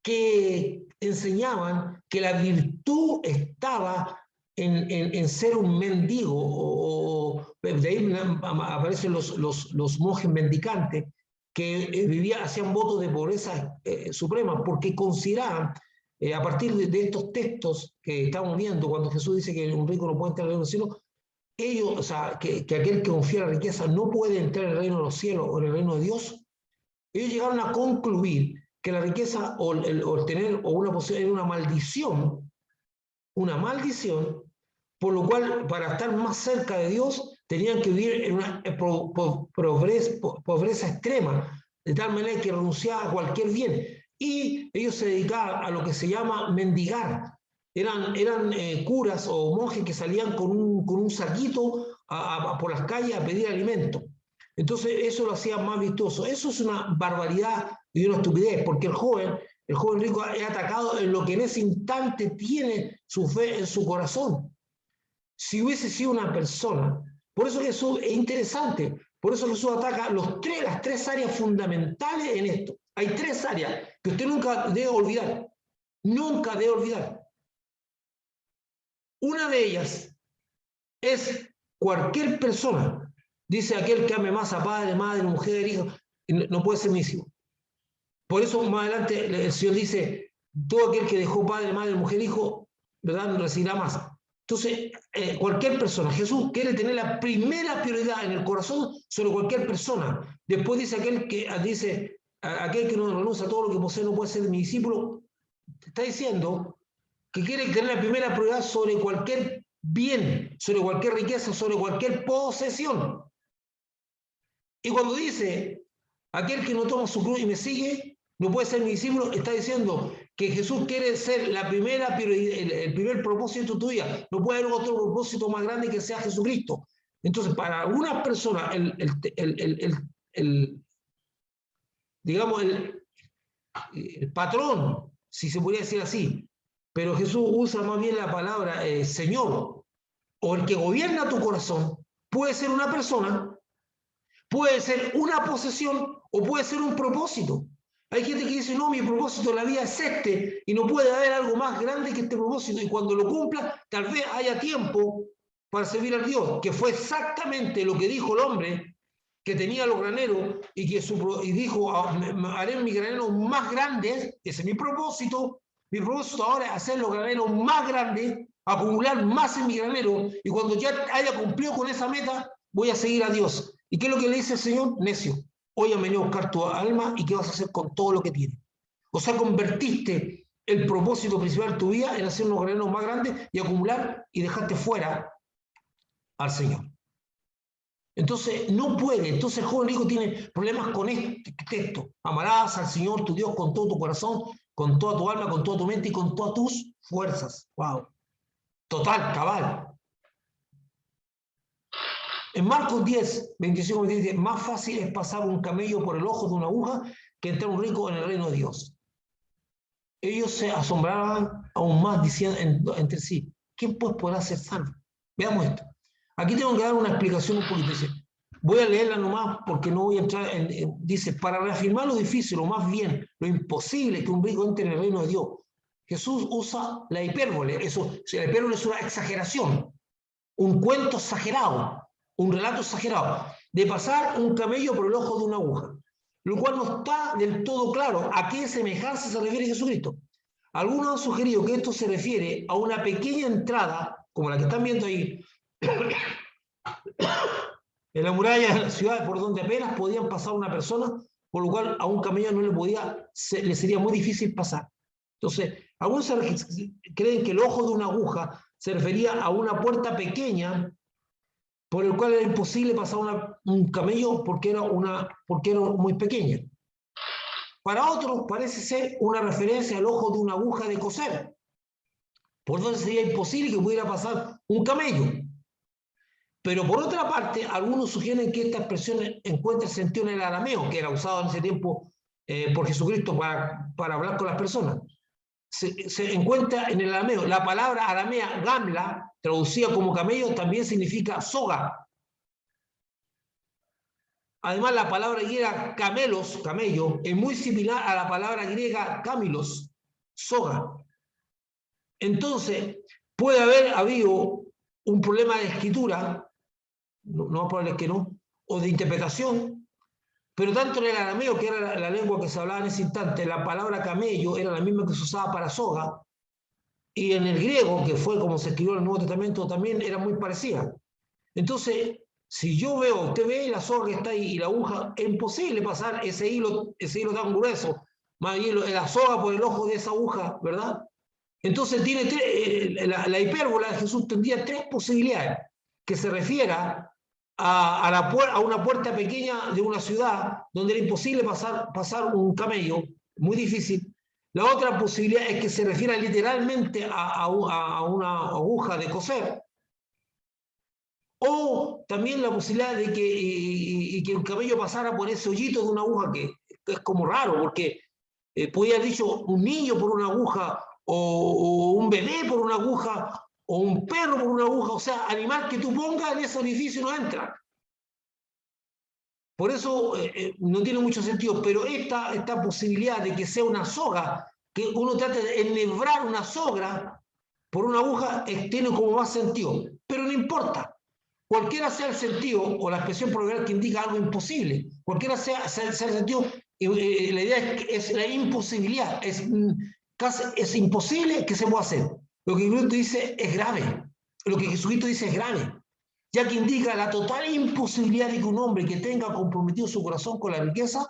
que enseñaban que la virtud estaba en ser un mendigo, o de ahí aparecen los monjes mendicantes, que hacían votos de pobreza suprema, porque consideraban, a partir de estos textos que estamos viendo, cuando Jesús dice que un rico no puede entrar en el reino de los cielos, ellos, o sea, que aquel que confía en la riqueza no puede entrar en el reino de los cielos o en el reino de Dios, ellos llegaron a concluir que la riqueza o el tener o una posición era una maldición, por lo cual para estar más cerca de Dios tenían que vivir en una pobreza extrema, de tal manera que renunciaba a cualquier bien. Y ellos se dedicaban a lo que se llama mendigar. Eran curas o monjes que salían con un saquito por las calles a pedir alimento. Entonces eso lo hacía más vistoso. Eso es una barbaridad y una estupidez, porque el joven rico es atacado en lo que en ese instante tiene su fe en su corazón. Si hubiese sido una persona, por eso Jesús es interesante, por eso Jesús ataca las tres áreas fundamentales en esto. Hay tres áreas que usted nunca debe olvidar, nunca debe olvidar. Una de ellas es cualquier persona, dice aquel que ame más a padre, madre, mujer, hijo, no puede ser mi hijo. Por eso más adelante el Señor dice, todo aquel que dejó padre, madre, mujer, hijo, ¿verdad?, no recibirá más. Entonces, cualquier persona, Jesús quiere tener la primera prioridad en el corazón sobre cualquier persona. Después dice aquel que no renuncia a todo lo que posee no puede ser mi discípulo. Está diciendo que quiere tener la primera prioridad sobre cualquier bien, sobre cualquier riqueza, sobre cualquier posesión. Y cuando dice, aquel que no toma su cruz y me sigue, no puede ser mi discípulo, está diciendo que Jesús quiere ser la primera prioridad, el primer propósito de tu vida. No puede haber otro propósito más grande que sea Jesucristo. Entonces, para algunas personas, digamos, el patrón, si se podría decir así, pero Jesús usa más bien la palabra Señor, o el que gobierna tu corazón, puede ser una persona, puede ser una posesión o puede ser un propósito. Hay gente que dice, no, mi propósito en la vida es este, y no puede haber algo más grande que este propósito, y cuando lo cumpla, tal vez haya tiempo para servir al Dios, que fue exactamente lo que dijo el hombre que tenía los graneros y dijo, haré mis graneros más grandes, ese es mi propósito ahora es hacer los graneros más grandes, acumular más en mi granero, y cuando ya haya cumplido con esa meta, voy a seguir a Dios. ¿Y qué es lo que le dice el Señor? Necio, hoy han venido a buscar tu alma y qué vas a hacer con todo lo que tienes. O sea, convertiste el propósito principal de tu vida en hacer unos graneros más grandes y acumular, y dejaste fuera al Señor. Entonces, no puede. Entonces, el joven rico tiene problemas con este texto. Amarás al Señor tu Dios con todo tu corazón, con toda tu alma, con toda tu mente y con todas tus fuerzas. ¡Wow! Total, cabal. En Marcos 10, 25, dice, más fácil es pasar un camello por el ojo de una aguja que entrar un rico en el reino de Dios. Ellos se asombraban aún más diciendo entre sí, ¿quién pues podrá ser salvo? Veamos esto. Aquí tengo que dar una explicación un poquito. Dice, voy a leerla nomás porque no voy a entrar dice, para reafirmar lo difícil, o más bien lo imposible que un rico entre en el reino de Dios, Jesús usa la hipérbole. La hipérbole es una exageración, un cuento exagerado, un relato exagerado, de pasar un camello por el ojo de una aguja, lo cual no está del todo claro a qué semejanza se refiere Jesucristo. Algunos han sugerido que esto se refiere a una pequeña entrada, como la que están viendo ahí, en la muralla de la ciudad, por donde apenas podían pasar una persona, por lo cual a un camello no le sería muy difícil pasar. Entonces, algunos creen que el ojo de una aguja se refería a una puerta pequeña por el cual era imposible pasar un camello porque era muy pequeña. Para otros parece ser una referencia al ojo de una aguja de coser, por donde sería imposible que pudiera pasar un camello. Pero por otra parte, algunos sugieren que esta expresión encuentra sentido en el arameo, que era usado en ese tiempo por Jesucristo para hablar con las personas. Se encuentra en el arameo. La palabra aramea gamla, traducida como camello, también significa soga. Además, la palabra griega camelos, camello, es muy similar a la palabra griega camilos, soga. Entonces, puede haber habido un problema de escritura, no es probable que no, o de interpretación, pero tanto en el arameo, que era la lengua que se hablaba en ese instante, la palabra camello era la misma que se usaba para soga, y en el griego, que fue como se escribió en el Nuevo Testamento, también era muy parecida. Entonces, si yo veo, usted ve la soga que está ahí y la aguja, es imposible pasar ese hilo tan grueso, más hilo, la soga por el ojo de esa aguja, ¿verdad? Entonces la hipérbola de Jesús tendría tres posibilidades, que se refiera a una puerta pequeña de una ciudad donde era imposible pasar un camello, muy difícil. La otra posibilidad es que se refiera literalmente a una aguja de coser, o también la posibilidad de que el camello pasara por ese hoyito de una aguja, que es como raro, porque podía haber dicho un niño por una aguja, o un bebé por una aguja, o un perro por una aguja, o sea, animal que tú pongas en ese orificio no entra. Por eso no tiene mucho sentido, pero esta posibilidad de que sea una soga, que uno trate de enhebrar una soga por una aguja, tiene como más sentido. Pero no importa, cualquiera sea el sentido o la expresión proverbial que indica algo imposible, cualquiera sea el sentido, la idea es la imposibilidad, es imposible que se pueda hacer. Lo que Jesucristo dice es grave, lo que Jesucristo dice es grave, ya que indica la total imposibilidad de que un hombre que tenga comprometido su corazón con la riqueza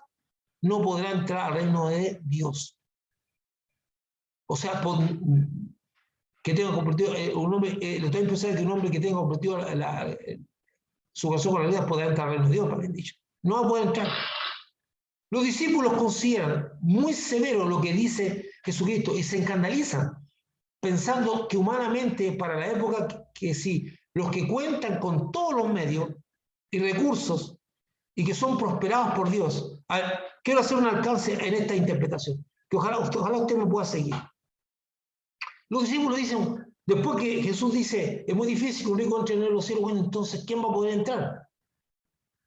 no podrá entrar al reino de Dios. O sea, que tenga comprometido un hombre, la total imposibilidad de que un hombre que tenga comprometido su corazón con la riqueza podrá entrar al reino de Dios, para bien dicho. No va a poder entrar. Los discípulos consideran muy severo lo que dice Jesucristo y se escandalizan, pensando que humanamente para la época que sí, los que cuentan con todos los medios y recursos y que son prosperados por Dios. A ver, quiero hacer un alcance en esta interpretación, que ojalá usted me pueda seguir. Los discípulos dicen, después que Jesús dice, es muy difícil que un rico entre en los cielos, bueno, entonces, ¿quién va a poder entrar?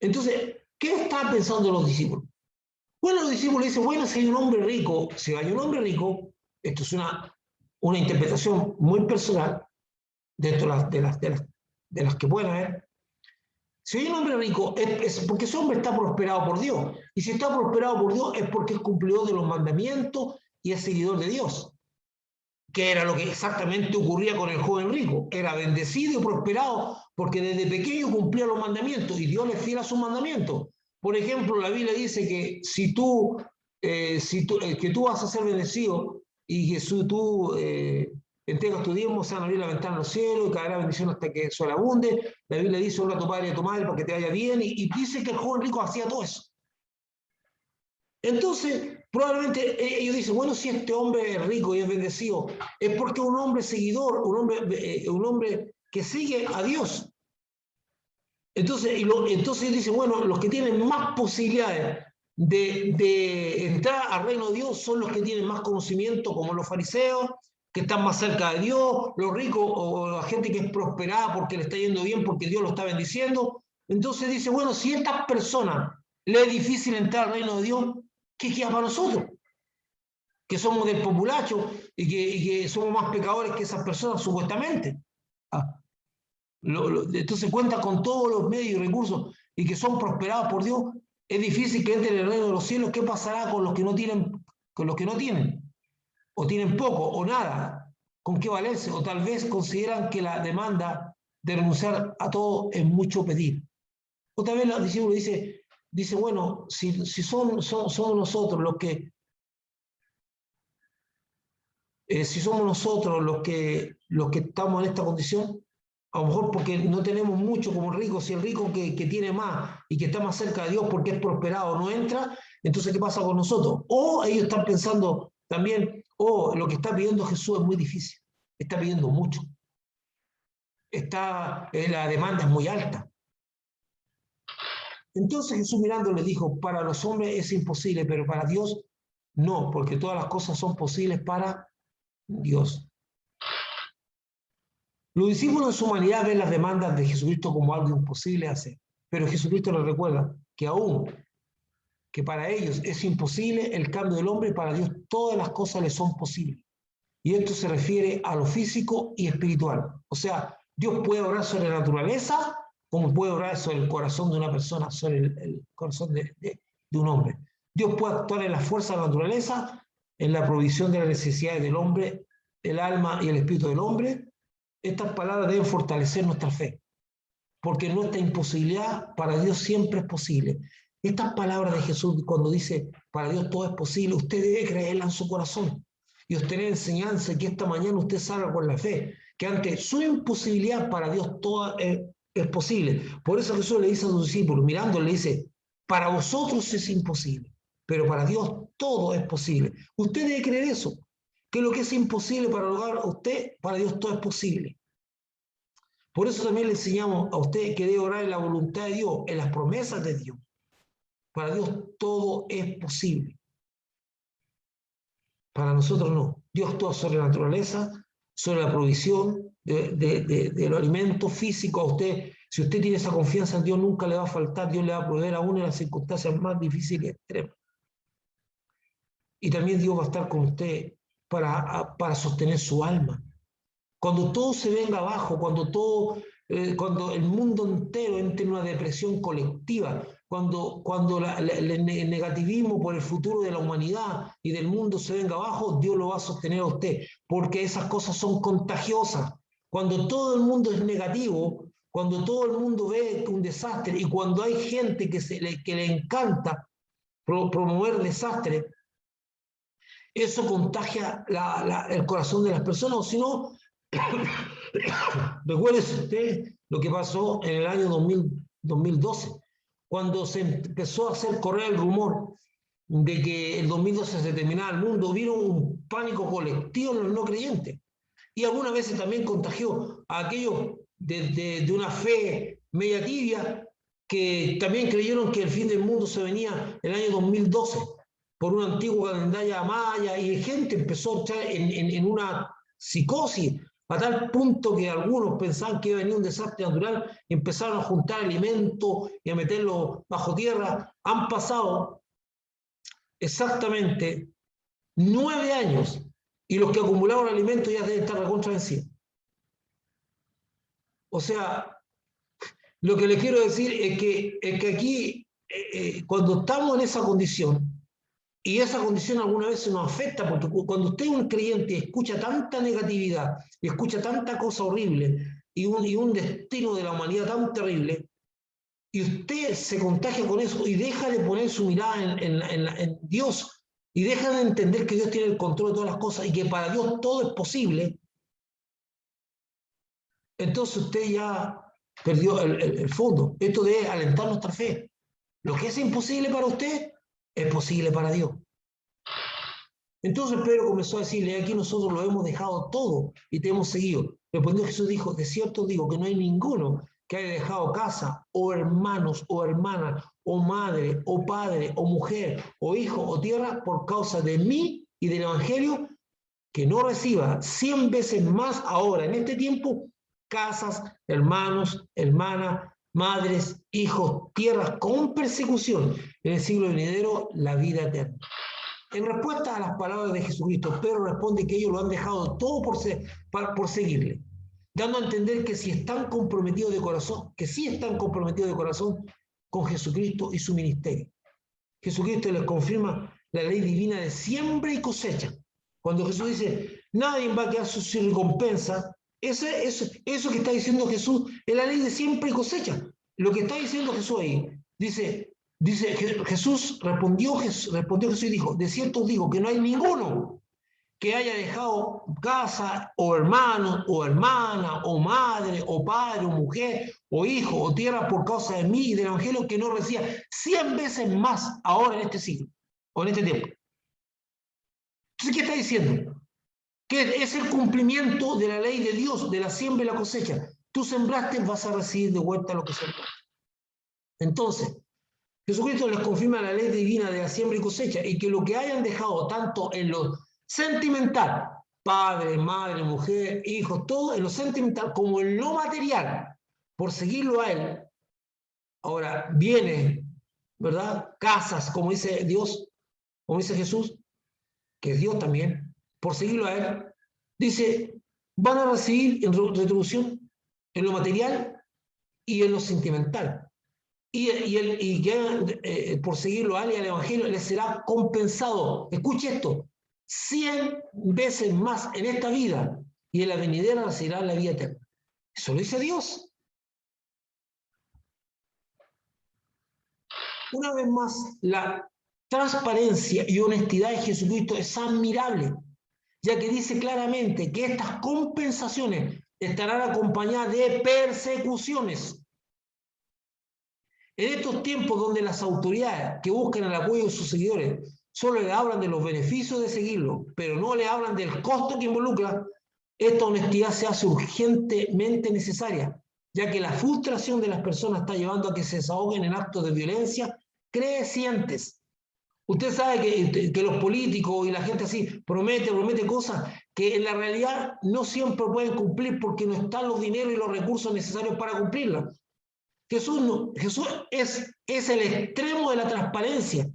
Entonces, ¿qué están pensando los discípulos? Bueno, los discípulos dicen, bueno, si hay un hombre rico, esto es una interpretación muy personal, de las que pueden haber. Si hay un hombre rico, es porque ese hombre está prosperado por Dios. Y si está prosperado por Dios, es porque es cumplidor de los mandamientos y es seguidor de Dios. Que era lo que exactamente ocurría con el joven rico. Era bendecido y prosperado porque desde pequeño cumplía los mandamientos y Dios le fiel a sus mandamientos. Por ejemplo, la Biblia dice que que tú vas a ser bendecido y que si tú entregas tu diezmo, se van a abrir la ventana de los cielos y caerá bendición hasta que sobreabunde. La Biblia dice, honra a tu padre y a tu madre para que te vaya bien, y dice que el joven rico hacía todo eso. Entonces, probablemente ellos dicen, bueno, si este hombre es rico y es bendecido, es porque un hombre seguidor, un hombre que sigue a Dios. Entonces dicen, bueno, los que tienen más posibilidades de entrar al reino de Dios son los que tienen más conocimiento, como los fariseos, que están más cerca de Dios, los ricos o la gente que es prosperada porque le está yendo bien, porque Dios lo está bendiciendo. Entonces dice, bueno, si a estas personas le es difícil entrar al reino de Dios, ¿qué queda para nosotros? Que somos del populacho y que somos más pecadores que esas personas, supuestamente. Entonces cuenta con todos los medios y recursos y que son prosperados por Dios. Es difícil que entren en el reino de los cielos. ¿Qué pasará con los que no tienen? Con los que no tienen, o tienen poco, o nada. ¿Con qué valerse? O tal vez consideran que la demanda de renunciar a todo es mucho pedir. Otra vez los discípulos dice bueno, si son nosotros los que si somos nosotros los que estamos en esta condición, a lo mejor porque no tenemos mucho como el rico, si el rico que tiene más y que está más cerca de Dios porque es prosperado no entra, entonces ¿qué pasa con nosotros? O ellos están pensando también, lo que está pidiendo Jesús es muy difícil, está pidiendo mucho, la demanda es muy alta. Entonces Jesús mirando le dijo, para los hombres es imposible, pero para Dios no, porque todas las cosas son posibles para Dios. Los discípulos en su humanidad ven las demandas de Jesucristo como algo imposible de hacer, pero Jesucristo les recuerda que aún que para ellos es imposible el cambio del hombre, para Dios todas las cosas le son posibles. Y esto se refiere a lo físico y espiritual. O sea, Dios puede obrar sobre la naturaleza como puede obrar sobre el corazón de una persona, sobre el corazón de un hombre. Dios puede actuar en la fuerza de la naturaleza, en la provisión de las necesidades del hombre, el alma y el espíritu del hombre. Estas palabras deben fortalecer nuestra fe, porque nuestra imposibilidad para Dios siempre es posible. Estas palabras de Jesús, cuando dice, para Dios todo es posible, usted debe creerla en su corazón y obtener enseñanza, que esta mañana usted salga con la fe, que ante su imposibilidad para Dios todo es posible. Por eso Jesús le dice a sus discípulos, mirándole, le dice, para vosotros es imposible, pero para Dios todo es posible. Usted debe creer eso, que lo que es imposible para lograr a usted, para Dios todo es posible. Por eso también le enseñamos a usted que debe orar en la voluntad de Dios, en las promesas de Dios. Para Dios todo es posible. Para nosotros no. Dios actúa sobre la naturaleza, sobre la provisión de los alimentos físicos. A usted, si usted tiene esa confianza en Dios, nunca le va a faltar. Dios le va a proveer aún en las circunstancias más difíciles y extremas. Y también Dios va a estar con usted para sostener su alma. Cuando todo se venga abajo, cuando el mundo entero entre en una depresión colectiva, cuando el negativismo por el futuro de la humanidad y del mundo se venga abajo, Dios lo va a sostener a usted, porque esas cosas son contagiosas. Cuando todo el mundo es negativo, cuando todo el mundo ve un desastre y cuando hay gente que le encanta promover desastre, eso contagia el corazón de las personas, o si no, recuérdese usted lo que pasó en el año 2012, cuando se empezó a hacer correr el rumor de que el 2012 se terminaba el mundo, vino un pánico colectivo en los no creyentes. Y algunas veces también contagió a aquellos de una fe media tibia que también creyeron que el fin del mundo se venía el año 2012 por un antiguo calendario maya, y gente empezó a entrar en una psicosis a tal punto que algunos pensaban que iba a venir un desastre natural y empezaron a juntar alimentos y a meterlo bajo tierra. Han pasado exactamente 9 años y los que acumularon alimentos ya deben estar recontra vencidos. O sea, lo que les quiero decir es que aquí, cuando estamos en esa condición, y esa condición alguna vez nos afecta, porque cuando usted es un creyente y escucha tanta negatividad, y escucha tanta cosa horrible, y un destino de la humanidad tan terrible, y usted se contagia con eso y deja de poner su mirada en Dios, y deja de entender que Dios tiene el control de todas las cosas y que para Dios todo es posible, entonces usted ya perdió el fondo. Esto debe alentar nuestra fe. Lo que es imposible para usted es posible para Dios. Entonces Pedro comenzó a decirle, aquí nosotros lo hemos dejado todo y te hemos seguido. Respondió Jesús, dijo, de cierto digo que no hay ninguno que haya dejado casa, o hermanos, o hermanas, o madre, o padre, o mujer, o hijo, o tierra, por causa de mí y del Evangelio, que no reciba 100 veces más ahora, en este tiempo, casas, hermanos, hermanas, madres, hijos, tierras, con persecución, en el siglo venidero, la vida eterna. En respuesta a las palabras de Jesucristo, Pedro responde que ellos lo han dejado todo por seguirle, dando a entender que si están comprometidos de corazón, que sí están comprometidos de corazón con Jesucristo y su ministerio. Jesucristo les confirma la ley divina de siembra y cosecha. Cuando Jesús dice, nadie va a quedar sin recompensa, eso que está diciendo Jesús es la ley de siembra y cosecha. Lo que está diciendo Jesús ahí, dice Jesús, respondió Jesús y dijo, de cierto os digo que no hay ninguno que haya dejado casa, o hermano, o hermana, o madre, o padre, o mujer, o hijo, o tierra por causa de mí y del Evangelio, que no reciba 100 veces más ahora en este siglo, o en este tiempo. Entonces, ¿qué está diciendo? Que es el cumplimiento de la ley de Dios, de la siembra y la cosecha. Tú sembraste, vas a recibir de vuelta lo que sembraste. Entonces, Jesucristo les confirma la ley divina de la siembra y cosecha, y que lo que hayan dejado tanto en lo sentimental, padre, madre, mujer, hijos, todo en lo sentimental como en lo material, por seguirlo a Él. Ahora, viene, ¿verdad? Casas, como dice Dios, como dice Jesús, que es Dios también, por seguirlo a Él, dice, van a recibir en retribución en lo material y en lo sentimental. Y que por seguirlo a él y al Evangelio le será compensado. Escuche esto, 100 veces más en esta vida, y en la venidera será la vida eterna. Eso lo dice Dios. Una vez más, la transparencia y honestidad de Jesucristo es admirable, ya que dice claramente que estas compensaciones estarán acompañadas de persecuciones. En estos tiempos donde las autoridades que buscan el apoyo de sus seguidores solo le hablan de los beneficios de seguirlo, pero no le hablan del costo que involucra, esta honestidad se hace urgentemente necesaria, ya que la frustración de las personas está llevando a que se desahoguen en actos de violencia crecientes. Usted sabe que los políticos y la gente así promete cosas que en la realidad no siempre pueden cumplir porque no están los dineros y los recursos necesarios para cumplirlas. Jesús es el extremo de la transparencia.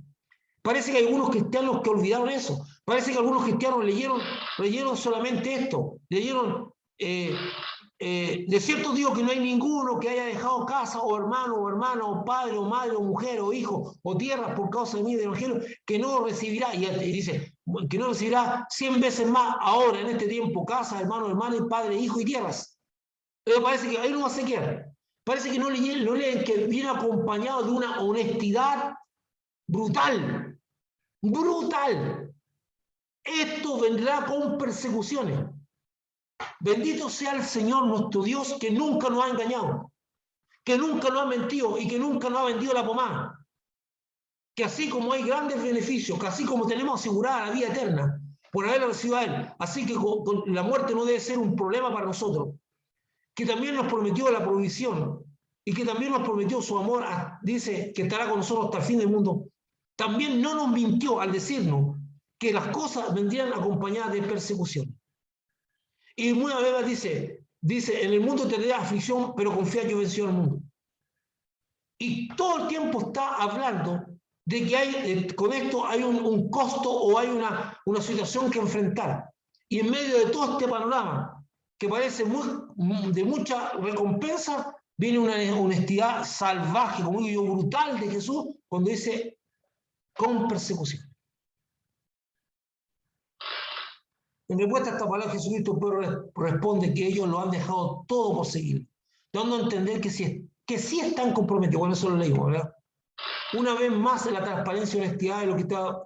Parece que hay algunos cristianos que olvidaron eso. Parece que algunos cristianos leyeron solamente esto. Leyeron, de cierto digo que no hay ninguno que haya dejado casa o hermano o padre o madre o mujer o hijo o tierras por causa de mí del evangelio que no recibirá, y dice, que no recibirá 100 veces más ahora en este tiempo, casa, hermano, hermana y padre, hijo y tierras. Pero parece que ahí no se queda. Parece que no leen que viene acompañado de una honestidad brutal. Brutal. Esto vendrá con persecuciones. Bendito sea el Señor nuestro Dios que nunca nos ha engañado, que nunca nos ha mentido y que nunca nos ha vendido la pomada. Que así como hay grandes beneficios, que así como tenemos asegurada la vida eterna por haberla recibido a Él, así que la muerte no debe ser un problema para nosotros, que también nos prometió la provisión y que también nos prometió su amor, dice que estará con nosotros hasta el fin del mundo. También no nos mintió al decirnos que las cosas vendrían acompañadas de persecución. Y muchas veces dice, en el mundo tendrá aflicción, pero confía que venció al mundo. Y todo el tiempo está hablando de que con esto hay un costo o hay una situación que enfrentar. Y en medio de todo este panorama, que parece de mucha recompensa, viene una honestidad salvaje, como digo yo, brutal de Jesús, cuando dice, con persecución. En respuesta a esta palabra, Jesucristo responde que ellos lo han dejado todo por seguir, dando a entender que sí están comprometidos. Bueno, eso lo leímos, ¿verdad? Una vez más, la transparencia y honestidad de lo que está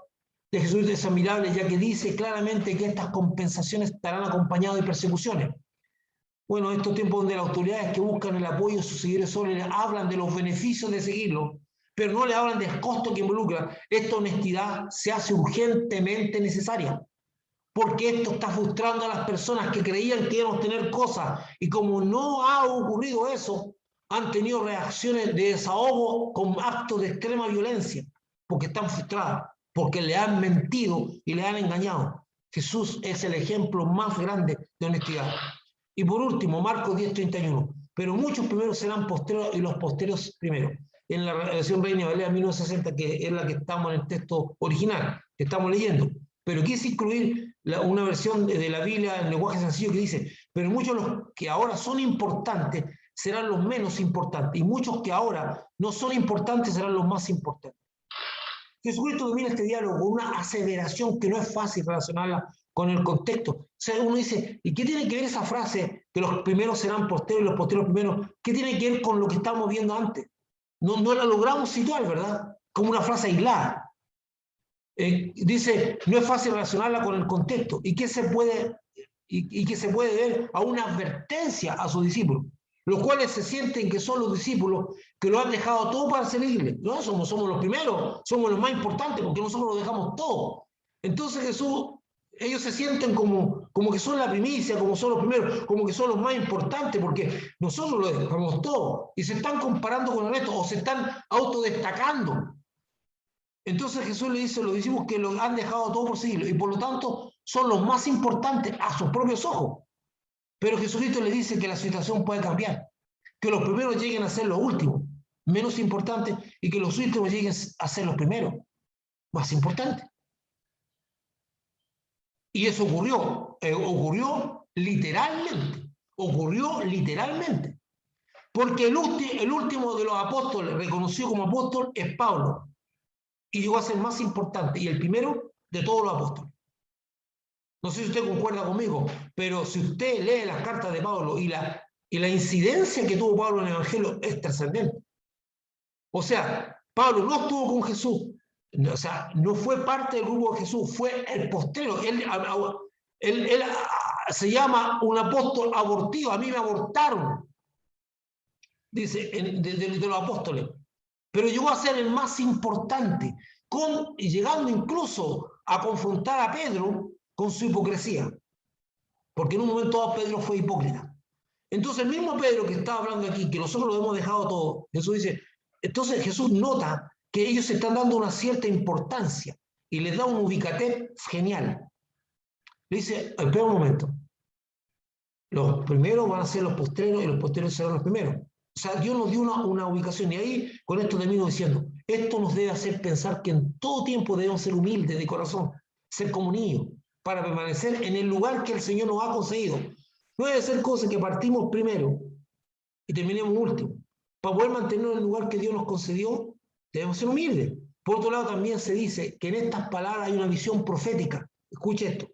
de Jesús es admirable, ya que dice claramente que estas compensaciones estarán acompañadas de persecuciones. Bueno, en estos tiempos donde las autoridades que buscan el apoyo de sus seguidores solo les hablan de los beneficios de seguirlo, pero no le hablan del costo que involucra, esta honestidad se hace urgentemente necesaria. Porque esto está frustrando a las personas que creían que íbamos a tener cosas, y como no ha ocurrido eso, han tenido reacciones de desahogo con actos de extrema violencia, porque están frustradas, porque le han mentido y le han engañado. Jesús es el ejemplo más grande de honestidad. Y por último, Marcos 10:31. Pero muchos primeros serán posteros y los posteros primeros. En la versión Reina Valera 1960, que es la que estamos en el texto original, que estamos leyendo. Pero quise incluir una versión de la Biblia en lenguaje sencillo que dice, pero muchos los que ahora son importantes serán los menos importantes, y muchos que ahora no son importantes serán los más importantes. Jesucristo domina este diálogo con una aseveración que no es fácil relacionarla con el contexto. O sea, uno dice, ¿y qué tiene que ver esa frase que los primeros serán posteros y los posteros primeros? ¿Qué tiene que ver con lo que estamos viendo antes? No la logramos situar, ¿verdad? Como una frase aislada. Dice, no es fácil relacionarla con el contexto y que se puede ver a una advertencia a sus discípulos, los cuales se sienten que son los discípulos que lo han dejado todo para seguirle. No, somos los primeros, somos los más importantes porque nosotros lo dejamos todo. Entonces ellos se sienten como que son la primicia, como son los primeros, como que son los más importantes porque nosotros lo dejamos todo, y se están comparando con el resto o se están autodestacando. Entonces Jesús le dice a los discípulos que lo han dejado todo por seguirlo y por lo tanto son los más importantes a sus propios ojos. Pero Jesucristo le dice que la situación puede cambiar, que los primeros lleguen a ser los últimos, menos importantes, y que los últimos lleguen a ser los primeros, más importantes. Y eso ocurrió literalmente. Porque el último de los apóstoles reconocido como apóstol es Pablo, y llegó a ser más importante, y el primero de todos los apóstoles. No sé si usted concuerda conmigo, pero si usted lee las cartas de Pablo y la incidencia que tuvo Pablo en el Evangelio es trascendente. O sea, Pablo no estuvo con Jesús, o sea, no fue parte del grupo de Jesús, fue el postero. Él se llama un apóstol abortivo, a mí me abortaron, dice, de los apóstoles. pero llegó a ser el más importante, llegando incluso a confrontar a Pedro con su hipocresía, porque en un momento dado Pedro fue hipócrita. Entonces el mismo Pedro que estaba hablando aquí, que nosotros lo hemos dejado todo, Jesús dice, entonces Jesús nota que ellos se están dando una cierta importancia y les da un ubicatez genial. Le dice, espera un momento, los primeros van a ser los postreros y los postreros serán los primeros. O sea, Dios nos dio una ubicación y ahí con esto termino diciendo, esto nos debe hacer pensar que en todo tiempo debemos ser humildes de corazón, ser como niños, para permanecer en el lugar que el Señor nos ha concedido. No debe ser cosa que partimos primero y terminemos último. Para poder mantenernos en el lugar que Dios nos concedió, debemos ser humildes. Por otro lado, también se dice que en estas palabras hay una visión profética. Escuche esto.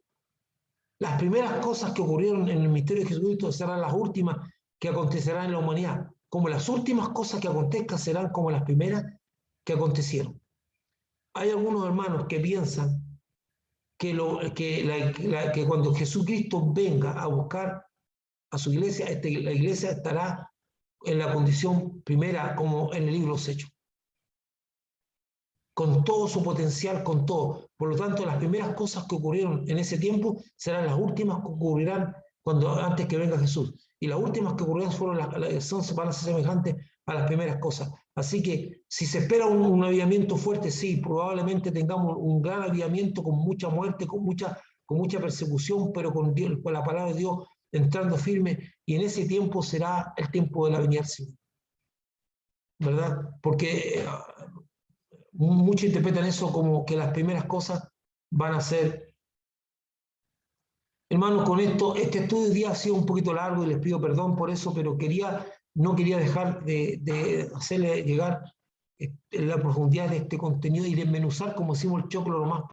Las primeras cosas que ocurrieron en el misterio de Jesucristo serán las últimas que acontecerán en la humanidad. Como las últimas cosas que acontezcan serán como las primeras que acontecieron. Hay algunos hermanos que piensan que cuando Jesucristo venga a buscar a su iglesia, la iglesia estará en la condición primera como en el libro de los Hechos. Con todo su potencial, con todo. Por lo tanto, las primeras cosas que ocurrieron en ese tiempo serán las últimas que ocurrirán antes que venga Jesús. Y las últimas que ocurrirán van a ser semejantes a las primeras cosas. Así que si se espera un avivamiento fuerte, sí, probablemente tengamos un gran avivamiento con mucha muerte, con mucha persecución, pero con la palabra de Dios entrando firme, y en ese tiempo será el tiempo de la venida del Señor. ¿Verdad? Porque muchos interpretan eso como que las primeras cosas van a ser. Hermanos, con esto, este estudio de día ha sido un poquito largo y les pido perdón por eso, pero no quería dejar de hacerle llegar la profundidad de este contenido y desmenuzar, como decimos el choclo, lo más